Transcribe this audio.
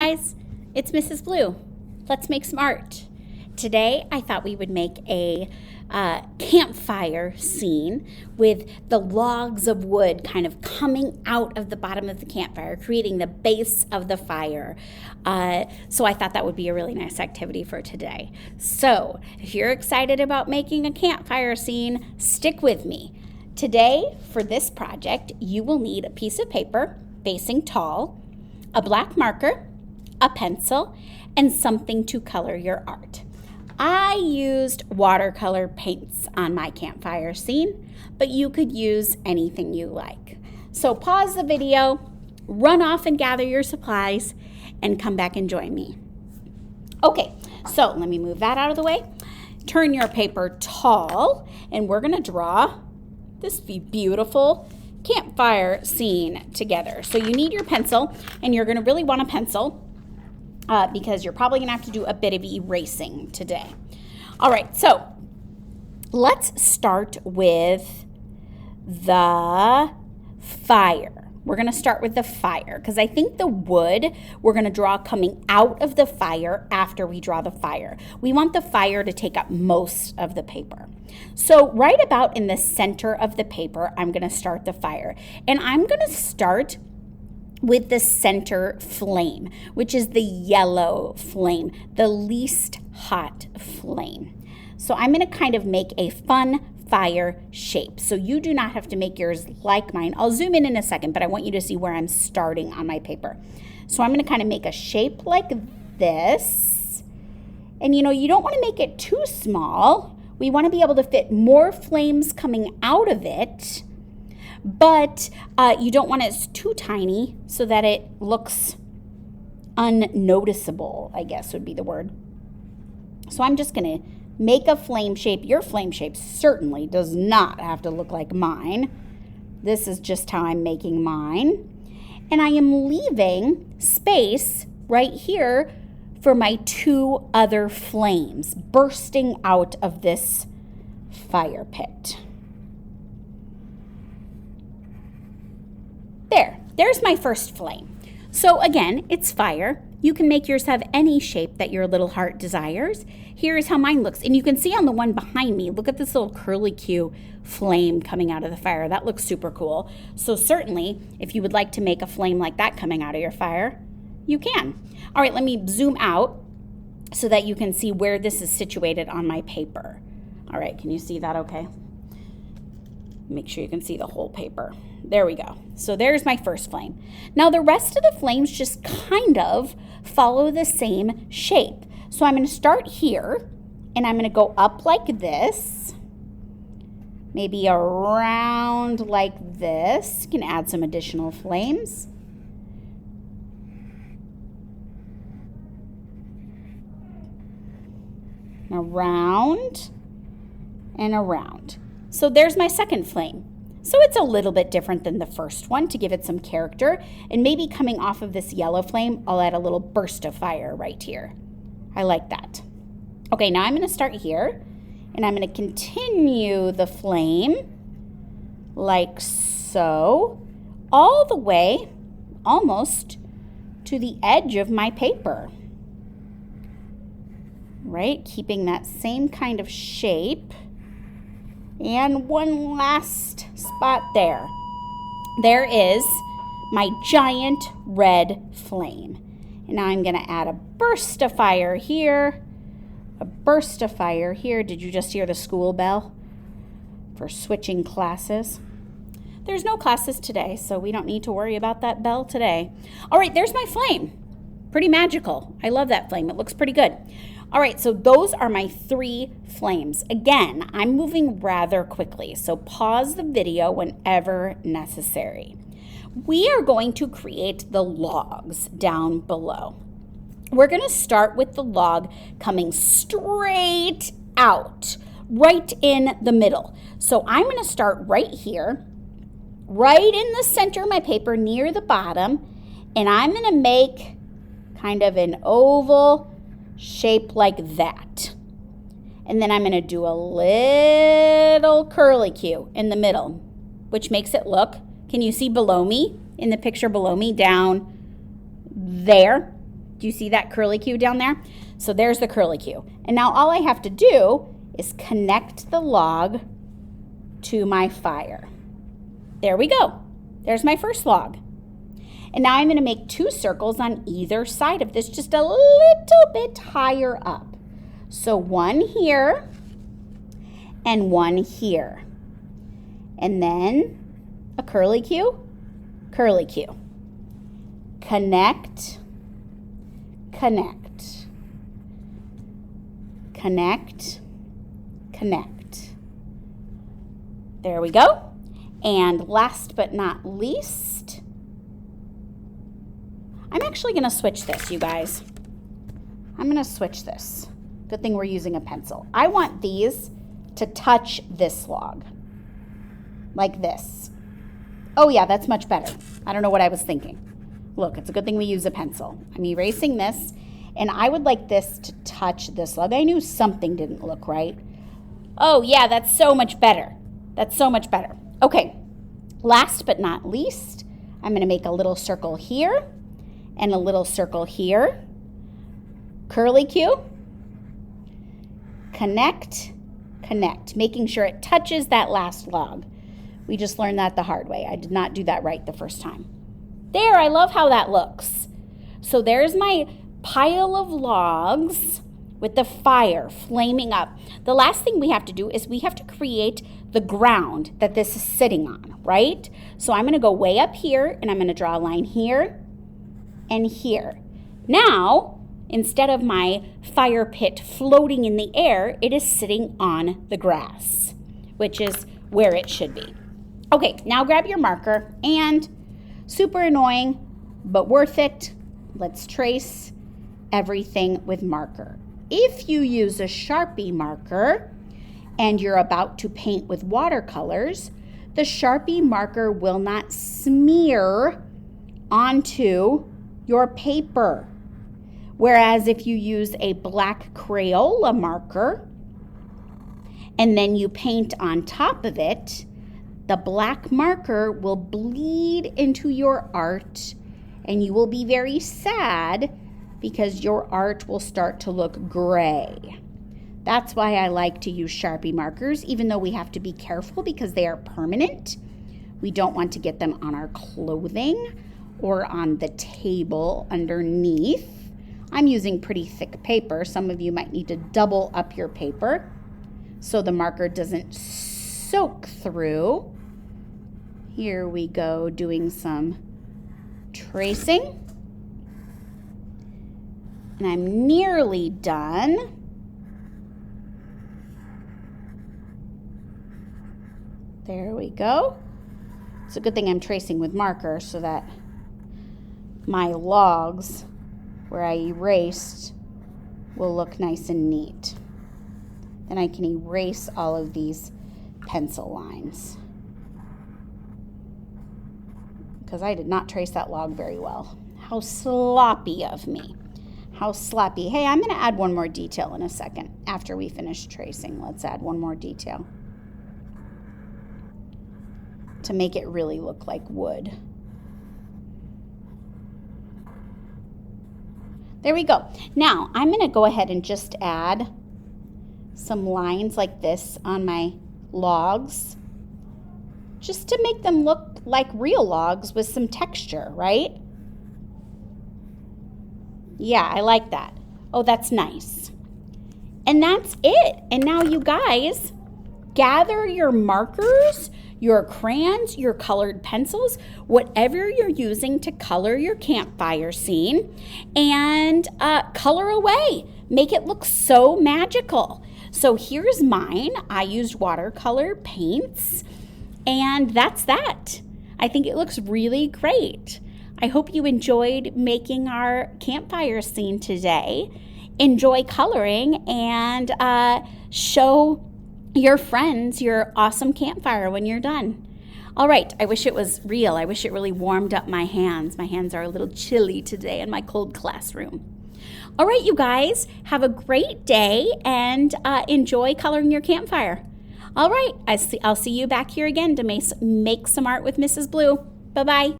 guys, it's Mrs. Blue. Let's make some art. Today I thought we would make a campfire scene with the logs of wood kind of coming out of the bottom of the campfire, creating the base of the fire. So I thought that would be a really nice activity for today. So if you're excited about making a campfire scene, stick with me. Today, for this project, you will need a piece of paper facing tall, a black marker, a pencil, and something to color your art. I used watercolor paints on my campfire scene, but you could use anything you like. So pause the video, run off and gather your supplies, and come back and join me. Okay, so let me move that out of the way. Turn your paper tall, and we're gonna draw this beautiful campfire scene together. So you need your pencil, and you're gonna really want a pencil because you're probably gonna have to do a bit of erasing today. All right, so let's start with the fire. We're gonna start with the fire because I think the wood we're gonna draw coming out of the fire after we draw the fire. We want the fire to take up most of the paper. So right about in the center of the paper, I'm gonna start the fire. And I'm gonna start with the center flame, which is the yellow flame, the least hot flame. So I'm gonna kind of make a fun fire shape. So you do not have to make yours like mine. I'll zoom in a second, but I want you to see where I'm starting on my paper. So I'm gonna kind of make a shape like this. And you know, you don't wanna make it too small. We wanna be able to fit more flames coming out of it, but you don't want it too tiny so that it looks unnoticeable, I guess would be the word. So I'm just gonna make a flame shape. Your flame shape certainly does not have to look like mine. This is just how I'm making mine. And I am leaving space right here for my two other flames bursting out of this fire pit. There's my first flame. So again, it's fire. You can make yours have any shape that your little heart desires. Here's how mine looks. And you can see on the one behind me, look at this little curlicue flame coming out of the fire. That looks super cool. So certainly, if you would like to make a flame like that coming out of your fire, you can. All right, let me zoom out so that you can see where this is situated on my paper. All right, can you see that okay? Make sure you can see the whole paper. There we go. So there's my first flame. Now the rest of the flames just kind of follow the same shape. So I'm going to start here and I'm going to go up like this, maybe around like this. You can add some additional flames. Around and around. So there's my second flame. So it's a little bit different than the first one to give it some character. And maybe coming off of this yellow flame, I'll add a little burst of fire right here. I like that. Okay, now I'm going to start here. And I'm going to continue the flame like so, all the way almost to the edge of my paper. Right? Keeping that same kind of shape. And one last spot there. There is my giant red flame. And now I'm going to add a burst of fire here, a burst of fire here. Did you just hear the school bell for switching classes? There's no classes today, so we don't need to worry about that bell today. All right, there's my flame. Pretty magical. I love that flame. It looks pretty good. All right, so those are my three flames. Again, I'm moving rather quickly, so pause the video whenever necessary. We are going to create the logs down below. We're going to start with the log coming straight out, right in the middle. So I'm going to start right here, right in the center of my paper near the bottom, and I'm going to make kind of an oval shape like that. And then I'm going to do a little curlicue in the middle, which makes it look, can you see below me, in the picture below me, down there? Do you see that curlicue down there? So there's the curlicue. And now all I have to do is connect the log to my fire. There we go. There's my first log. And now I'm going to make 2 circles on either side of this, just a little bit higher up. So one here and one here. And then a curlicue, curlicue. Connect, connect, connect, connect. There we go. And last but not least, I'm actually going to switch this, you guys. I'm going to switch this. Good thing we're using a pencil. I want these to touch this log, like this. Oh yeah, that's much better. I don't know what I was thinking. Look, it's a good thing we use a pencil. I'm erasing this, and I would like this to touch this log. I knew something didn't look right. Oh yeah, that's so much better. That's so much better. Okay, last but not least, I'm going to make a little circle here and a little circle here. Curlicue, connect, connect, making sure it touches that last log. We just learned that the hard way. I did not do that right the first time. There, I love how that looks. So there's my pile of logs with the fire flaming up. The last thing we have to do is we have to create the ground that this is sitting on, right? So I'm going to go way up here, and I'm going to draw a line here and here. Now, instead of my fire pit floating in the air, it is sitting on the grass, which is where it should be. Okay, now grab your marker, and super annoying, but worth it. Let's trace everything with marker. If you use a Sharpie marker and you're about to paint with watercolors, the Sharpie marker will not smear onto your paper. Whereas if you use a black Crayola marker and then you paint on top of it, the black marker will bleed into your art, and you will be very sad because your art will start to look gray. That's why I like to use Sharpie markers, even though we have to be careful because they are permanent. We don't want to get them on our clothing or on the table underneath. I'm using pretty thick paper. Some of you might need to double up your paper so the marker doesn't soak through. Here we go, doing some tracing. And I'm nearly done. There we go. It's a good thing I'm tracing with marker so that my logs where I erased will look nice and neat. Then I can erase all of these pencil lines, because I did not trace that log very well. How sloppy of me. How sloppy. Hey, I'm going to add one more detail in a second after we finish tracing. Let's add one more detail to make it really look like wood. There we go. Now, I'm going to go ahead and just add some lines like this on my logs, just to make them look like real logs with some texture, right? Yeah, I like that. Oh, that's nice. And that's it. And now you guys gather your markers, your crayons, your colored pencils, whatever you're using to color your campfire scene, and color away. Make it look so magical. So here's mine. I used watercolor paints, and that's that. I think it looks really great. I hope you enjoyed making our campfire scene today. Enjoy coloring and show your friends your awesome campfire when you're done. All right, I wish it was real. I wish it really warmed up my hands. My hands are a little chilly today in my cold classroom. All right, you guys, have a great day and enjoy coloring your campfire. All right, I'll see you back here again to make some art with Mrs. Blue. Bye-bye.